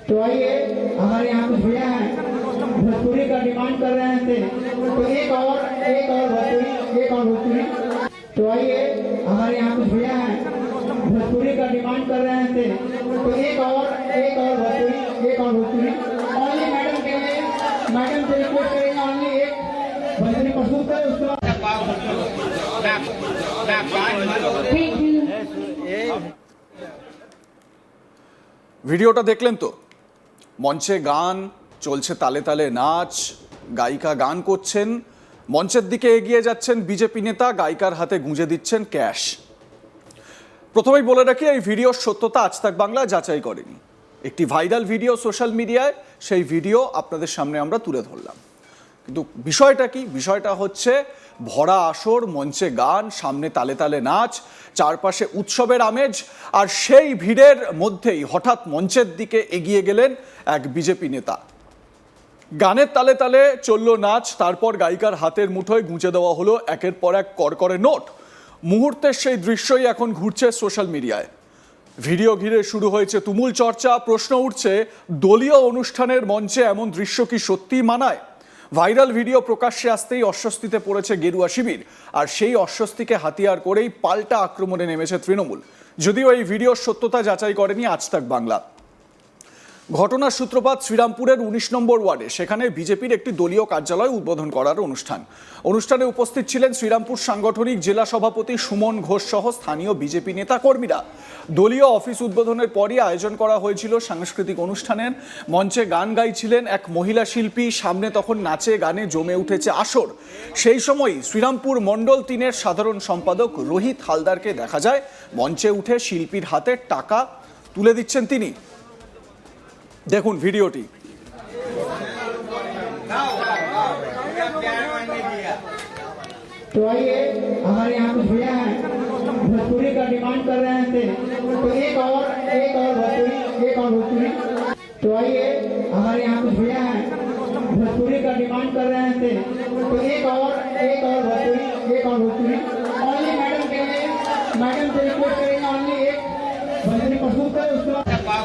तो आइए हमारे यहाँ कुछ भैया हैं भोजपुरी का डिमांड कर रहे थे, तो एक और भोजपुरी। तो आइए हमारे यहाँ कुछ भैया हैं भोजपुरी का डिमांड कर रहे थे, तो एक और भोजपुरी। ओनली मैडम के लिए, मैडम से रिक्वेस्ट करेंगे ओनली एक भोजपुरी प्रस्तुत करें उसके बाद। ভিডিওটা দেখলেন তো? মঞ্চে গান চলছে, তালে তালে নাচ, গায়িকা গান করছেন, মঞ্চের দিকে এগিয়ে যাচ্ছেন বিজেপি নেতা, গায়িকার হাতে গুঁজে দিচ্ছেন ক্যাশ। প্রথমেই বলে রাখি, এই ভিডিওর সত্যতা আজ তাক বাংলা যাচাই করেনি। একটি ভাইরাল ভিডিও সোশ্যাল মিডিয়ায়, সেই ভিডিও আপনাদের সামনে আমরা তুলে ধরলাম। কিন্তু বিষয়টা কি? বিষয়টা হচ্ছে ভরা আসর, মঞ্চে গান, সামনে তালে তালে নাচ, চারপাশে উৎসবের আমেজ, আর সেই ভিড়ের মধ্যেই হঠাৎ মঞ্চের দিকে এগিয়ে গেলেন এক বিজেপি নেতা। গানের তালে তালে চলল নাচ, তারপর গায়িকার হাতের মুঠোয় গুঁজে দেওয়া হলো একের পর এক করকরে নোট। মুহূর্তের সেই দৃশ্যই এখন ঘুরছে সোশ্যাল মিডিয়ায়। ভিডিও ঘিরে শুরু হয়েছে তুমুল চর্চা। প্রশ্ন উঠছে, দলীয় অনুষ্ঠানের মঞ্চে এমন দৃশ্য কি সত্যিই মানায়? ভাইরাল ভিডিও প্রকাশ্যে আসতেই অস্বস্তিতে পড়েছে গেরুয়া শিবির, আর সেই অস্বস্তিকে হাতিয়ার করেই পাল্টা আক্রমণে নেমেছে তৃণমূল। যদিও এই ভিডিওর সত্যতা যাচাই করেনি আজ তাক বাংলা। ঘটনার সূত্রপাত শ্রীরামপুরের 19 নম্বর ওয়ার্ডে। সেখানে বিজেপির একটি দলীয় কার্যালয় উদ্বোধন করার অনুষ্ঠানে উপস্থিত ছিলেন শ্রীরামপুর সাংগঠনিক জেলা সভাপতি সুমন ঘোষ সহ স্থানীয় বিজেপি নেতা কর্মীরা। দলীয় অফিস উদ্বোধনের পরই আয়োজন করা হয়েছিল সাংস্কৃতিক অনুষ্ঠানের। মঞ্চে গান গাইছিলেন এক মহিলা শিল্পী, সামনে তখন নাচে গানে জমে উঠেছে আসর। সেই সময় শ্রীরামপুর মণ্ডল 3-এর সাধারণ সম্পাদক রোহিত হালদারকে দেখা যায় মঞ্চে উঠে শিল্পীর হাতে টাকা তুলে দিচ্ছেন তিনি। দেখুন ভিডিওটি। तो आइए हमारे यहाँ कुछ भैया हैं भोजपुरी का डिमांड कर रहे थे, तो एक और भोजपुरी। तो आइए हमारे यहाँ कुछ भैया हैं भोजपुरी का डिमांड कर रहे थे, तो एक और भोजपुरी। ओनली मैडम के लिए, मैडम से रिक्वेस्ट करेंगे ओनली एक भोजपुरी प्रस्तुत करें उसके बाद।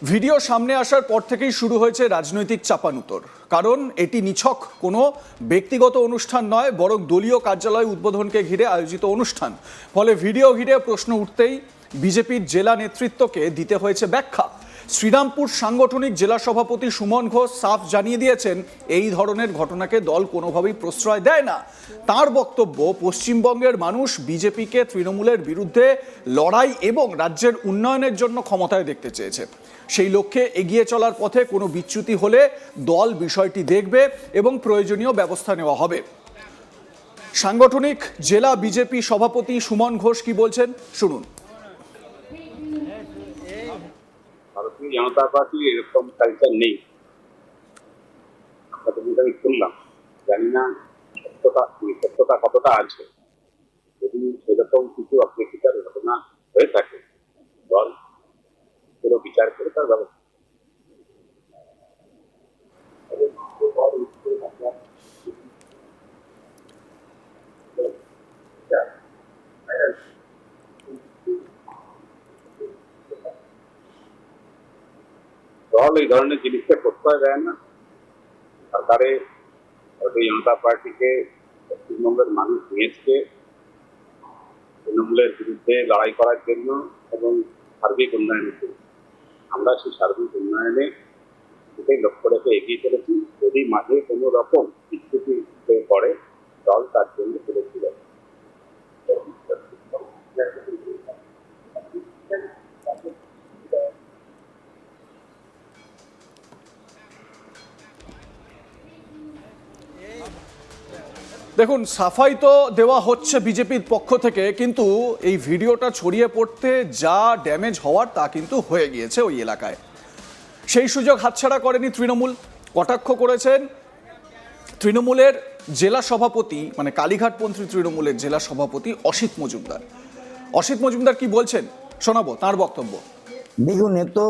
ভিডিও সামনে আসার পর থেকেই শুরু হয়েছে রাজনৈতিক চাপানুতর। কারণ এটি নিছক কোনো ব্যক্তিগত অনুষ্ঠান নয়, বরং দলীয় কার্যালয় উদ্বোধনকে ঘিরে আয়োজিত অনুষ্ঠান। ফলে ভিডিও ঘিরে প্রশ্ন উঠতেই বিজেপির জেলা নেতৃত্বকে দিতে হয়েছে ব্যাখ্যা। শ্রীরামপুর সাংগঠনিক জেলা সভাপতি সুমন ঘোষ সাফ জানিয়ে দিয়েছেন, এই ধরনের ঘটনাকে দল কোনোভাবেই প্রশ্রয় দেয় না। তার বক্তব্য, পশ্চিমবঙ্গের মানুষ বিজেপিকে তৃণমূলের বিরুদ্ধে লড়াই এবং রাজ্যের উন্নয়নের জন্য ক্ষমতায় দেখতে চেয়েছে। সেই লক্ষ্যে এগিয়ে চলার পথে কোনো বিচ্যুতি হলে দল বিষয়টি দেখবে এবং প্রয়োজনীয় ব্যবস্থা নেওয়া হবে। সাংগঠনিক জেলা বিজেপি সভাপতি সুমন ঘোষ কি বলছেন শুনুন। ভারতীয় জনতা পার্টি এরকম কালচার নেই, আমি শুনলাম, জানি না সত্যতা কতটা আছে। যদি সেরকম কিছু অপ্রীতিকর ঘটনা হয়ে থাকে, দল পুরো বিচার করে তার ব্যবস্থা। দল এই ধরনের জিনিসকে প্রশ্রয় দেয় না। সরকারে ভারতীয় জনতা পার্টিকে পশ্চিমবঙ্গের মানুষ নিয়েছে তৃণমূলের বিরুদ্ধে লড়াই করার জন্য এবং সার্বিক উন্নয়নের জন্য। আমরা সেই সার্বিক উন্নয়নে সেটাই লক্ষ্য রেখে এগিয়ে চলেছি। যদি মাঝে কোনো রকম বিচ্যুতি হয়ে পড়ে, দল তার জন্য চলেছিল। দেখুন, সাফাই তো দেওয়া হচ্ছে বিজেপির পক্ষ থেকে, কিন্তু এই ভিডিওটা ছড়িয়ে পড়তে যা ড্যামেজ হওয়ার তা কিন্তু হয়ে গিয়েছে ওই এলাকায়। সেই সুযোগ হাতছাড়া করেনি তৃণমূল। কটাক্ষ করেছেন তৃণমূলের জেলা সভাপতি মানে কালীঘাটপন্থী তৃণমূলের জেলা সভাপতি অসিত মজুমদার কি বলছেন শোনাবো তার বক্তব্য। দেখুন, এ তো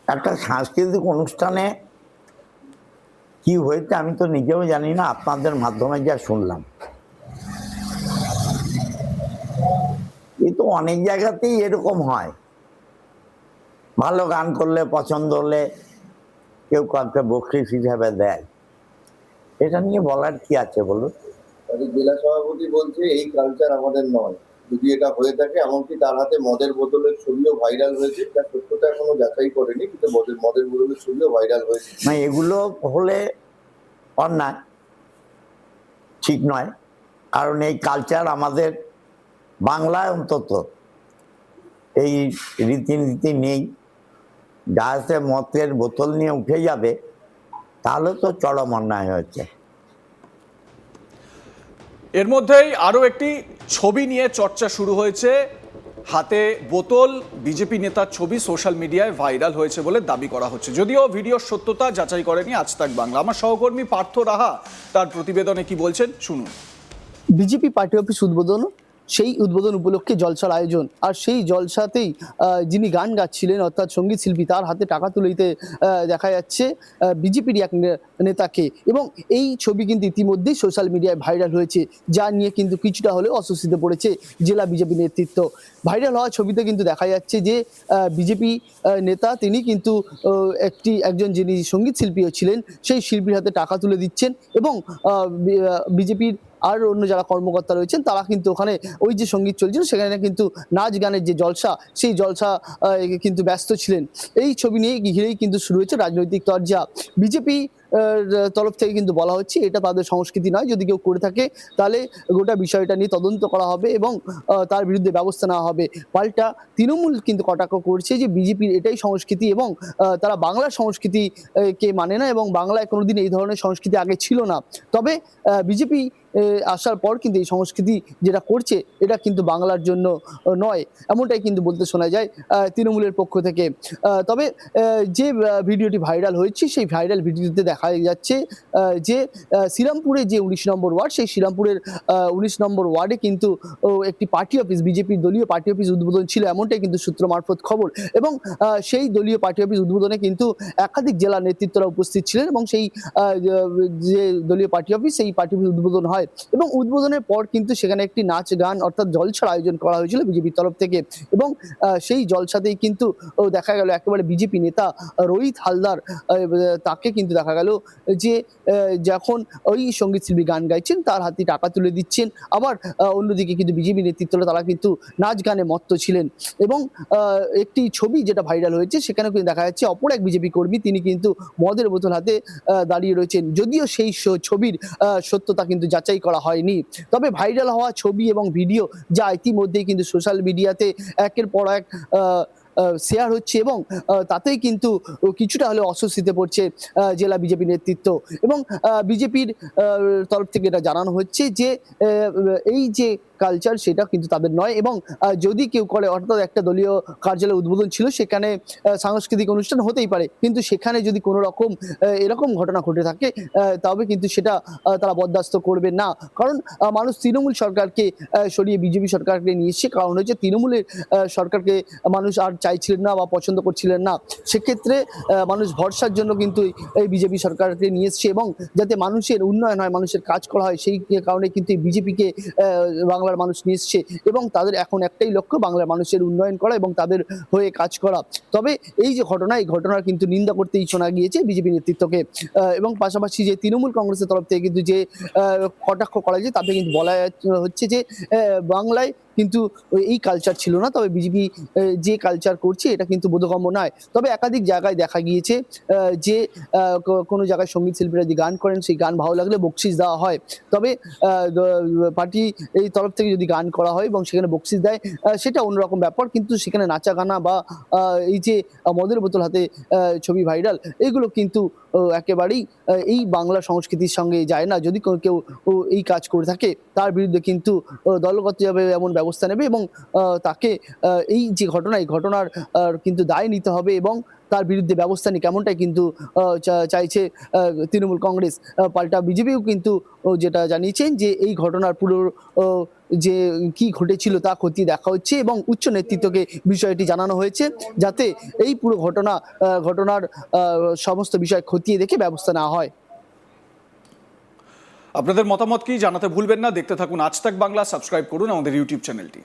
একটা সাংস্কৃতিক অনুষ্ঠানে কি হয়েছে আমি তো নিজেও জানি না, আপনাদের মাধ্যমে যা শুনলাম। এ তো অনেক জায়গাতেই এরকম হয়, ভালো গান করলে পছন্দ হলে কেউ কাউকে বকশিস হিসাবে দেয়। এটা নিয়ে বলার কি আছে বলুন? জেলা সভাপতি বলছে এই কালচার আমাদের নয়, যদি এটা হয়ে থাকে, এমনকি তার হাতে মদের বোতলের ছবিও ভাইরাল হয়েছে, যার সত্যতা এখনো যাচাই করেনি, কিন্তু মদের বোতলের ছবিও ভাইরাল হয়েছে। না, এগুলো হলে অন্যায়, ঠিক নয়। কারণ এই কালচার আমাদের বাংলায় অন্তত এই রীতিনীতি নেই। যাতে মদের বোতল নিয়ে উঠে যাবে তাহলে তো চরম অন্যায় হয়েছে। এর মধ্যেই আরও একটি ছবি নিয়ে চর্চা শুরু হয়েছে। হাতে বোতল বিজেপি নেতার ছবি সোশ্যাল মিডিয়ায় ভাইরাল হয়েছে বলে দাবি করা হচ্ছে, যদিও ভিডিওর সত্যতা যাচাই করেনি আজ তাক বাংলা। আমার সহকর্মী পার্থ রাহা তার প্রতিবেদনে কি বলছেন শুনুন। বিজেপি পার্টি অফিস উদ্বোধন, সেই উদ্বোধন উপলক্ষে জলসার আয়োজন, আর সেই জলসাতেই যিনি গান গাচ্ছিলেন অর্থাৎ সঙ্গীত শিল্পী, তার হাতে টাকা তুলে দিতে দেখা যাচ্ছে বিজেপির এক নেতাকে। এবং এই ছবি কিন্তু ইতিমধ্যেই সোশ্যাল মিডিয়ায় ভাইরাল হয়েছে, যা নিয়ে কিন্তু কিছুটা হলেও অস্বস্তিতে পড়েছে জেলা বিজেপি নেতৃত্ব। ভাইরাল হওয়া ছবিতে কিন্তু দেখা যাচ্ছে যে বিজেপি নেতা তিনি কিন্তু একজন যিনি সঙ্গীত শিল্পীও ছিলেন সেই শিল্পীর হাতে টাকা তুলে দিচ্ছেন, এবং বিজেপির আর অন্য যারা কর্মকর্তা রয়েছেন তারা কিন্তু ওখানে ওই যে সঙ্গীত চলছিল সেখানে কিন্তু নাচ গানের যে জলসা, সেই জলসা কিন্তু ব্যস্ত ছিলেন। এই ছবি নিয়ে ঘিরেই কিন্তু শুরু হয়েছে রাজনৈতিক চর্চা। বিজেপি তরফ থেকে কিন্তু বলা হচ্ছে এটা তাদের সংস্কৃতি নয়, যদি কেউ করে থাকে তাহলে গোটা বিষয়টা নিয়ে তদন্ত করা হবে এবং তার বিরুদ্ধে ব্যবস্থা নেওয়া হবে। পাল্টা তৃণমূল কিন্তু কটাক্ষ করছে যে বিজেপির এটাই সংস্কৃতি এবং তারা বাংলার সংস্কৃতি কে মানে না, এবং বাংলায় কোনোদিন এই ধরনের সংস্কৃতি আগে ছিল না। তবে বিজেপি আসার পর কিন্তু এই সংস্কৃতি যেটা করছে এটা কিন্তু বাংলার জন্য নয়, এমনটাই কিন্তু বলতে শোনা যায় তৃণমূলের পক্ষ থেকে। তবে যে ভিডিওটি ভাইরাল হয়েছে সেই ভাইরাল ভিডিওতে দেখা যাচ্ছে যে শ্রীরামপুরে যে 19 নম্বর ওয়ার্ড, সেই শ্রীরামপুরের 19 নম্বর ওয়ার্ডে কিন্তু একটি পার্টি অফিস, বিজেপির দলীয় পার্টি অফিস উদ্বোধন ছিল, এমনটাই কিন্তু সূত্র মারফত খবর। এবং সেই দলীয় পার্টি অফিস উদ্বোধনে কিন্তু একাধিক জেলা নেতৃত্বরা উপস্থিত ছিলেন, এবং সেই যে দলীয় পার্টি অফিস সেই পার্টি অফিস উদ্বোধন হয়, এবং উদ্বোধনের পর কিন্তু সেখানে একটি নাচ গান অর্থাৎ জলসার আয়োজন করা হয়েছিল বিজেপির তরফ থেকে। এবং সেই জলসাতেই কিন্তু দেখা গেল একেবারে বিজেপি নেতা রোহিত হালদার, তাকে কিন্তু দেখা গেল যে যখন ওই সঙ্গীত শিল্পী গান গাইছেন তার হাতে টাকা তুলে দিচ্ছেন, আবার অন্যদিকে কিন্তু বিজেপি নেতৃত্বরা তারা কিন্তু নাচ গানে মত্ত ছিলেন। এবং একটি ছবি যেটা ভাইরাল হয়েছে সেখানে কিন্তু দেখা যাচ্ছে অপর এক বিজেপি কর্মী তিনি কিন্তু মদের বোতল হাতে দাঁড়িয়ে রয়েছেন, যদিও সেই ছবির সত্যতা কিন্তু যাচাই করা হয়নি। তবে ভাইরাল হওয়া ছবি এবং ভিডিও যা ইতিমধ্যেই কিন্তু সোশ্যাল মিডিয়াতে একের পর এক শেয়ার হচ্ছে, এবং তাতেই কিন্তু কিছুটা হলেও অস্বস্তিতে পড়ছে জেলা বিজেপি নেতৃত্ব। এবং বিজেপির তরফ থেকে এটা জানানো হচ্ছে যে এই যে কালচার সেটা কিন্তু তাদের নয়, এবং যদি কেউ করে, অর্থাৎ একটা দলীয় কার্যালয় উদ্বোধন ছিল সেখানে সাংস্কৃতিক অনুষ্ঠান হতেই পারে, কিন্তু সেখানে যদি কোনো রকম এরকম ঘটনা ঘটে থাকে তবে কিন্তু সেটা তারা বরদাস্ত করবে না। কারণ মানুষ তৃণমূল সরকারকে সরিয়ে বিজেপি সরকারকে নিয়ে এসছে, কারণ হচ্ছে তৃণমূলের সরকারকে মানুষ আর চাইছিলেন না বা পছন্দ করছিলেন না। সেক্ষেত্রে মানুষ ভরসার জন্য কিন্তু এই বিজেপি সরকারকে নিয়ে এসছে, এবং যাতে মানুষের উন্নয়ন হয়, মানুষের কাজ করা হয়, সেই কারণে কিন্তু এই বিজেপিকে বাংলার মানুষ নিয়ে এসছে, এবং তাদের এখন একটাই লক্ষ্য বাংলার মানুষের উন্নয়ন করা এবং তাদের হয়ে কাজ করা। তবে এই যে ঘটনা, এই ঘটনার কিন্তু নিন্দা করতেই শোনা গিয়েছে বিজেপি নেতৃত্বকে। এবং পাশাপাশি যে তৃণমূল কংগ্রেসের তরফ থেকে কিন্তু যে কটাক্ষ করা যায় তাতে কিন্তু বলা হচ্ছে যে বাংলায় কিন্তু এই কালচার ছিল না, তবে বিজেপি যে কালচার করছে এটা কিন্তু বোধগম্য নয়। তবে একাধিক জায়গায় দেখা গিয়েছে যে কোনো জায়গায় সঙ্গীত শিল্পীরা যে গান করেন সেই গান ভালো লাগলে বকশিস দেওয়া হয়। তবে পার্টি এই তরফ থেকে যদি গান করা হয় এবং সেখানে বকশিস দেয় সেটা অন্যরকম ব্যাপার, কিন্তু সেখানে নাচা গানা বা এই যে মদের বোতল হাতে ছবি ভাইরাল, এগুলো কিন্তু একেবারেই এই বাংলা সংস্কৃতির সঙ্গে যায় না। যদি কেউ এই কাজ করে থাকে তার বিরুদ্ধে কিন্তু দলগতভাবে এমন ব্যবস্থা নেবে এবং তাকে এই যে ঘটনা এই ঘটনার কিন্তু দায় নিতে হবে এবং তার বিরুদ্ধে ব্যবস্থা নিয়ে কেমনটাই কিন্তু চাইছে তৃণমূল কংগ্রেস। পাল্টা বিজেপিও কিন্তু যেটা জানিয়েছেন যে এই ঘটনার পুরো যে কি ঘটেছিল তা খতিয়ে দেখা হচ্ছে এবং উচ্চ নেতৃত্বকে বিষয়টি জানানো হয়েছে যাতে এই পুরো ঘটনার সমস্ত বিষয় খতিয়ে দেখে ব্যবস্থা নেওয়া হয়। আপনাদের মতামত কি জানাতে ভুলবেন না। দেখতে থাকুন আজ তাক বাংলা, সাবস্ক্রাইব করুন আমাদের ইউটিউব চ্যানেলটি।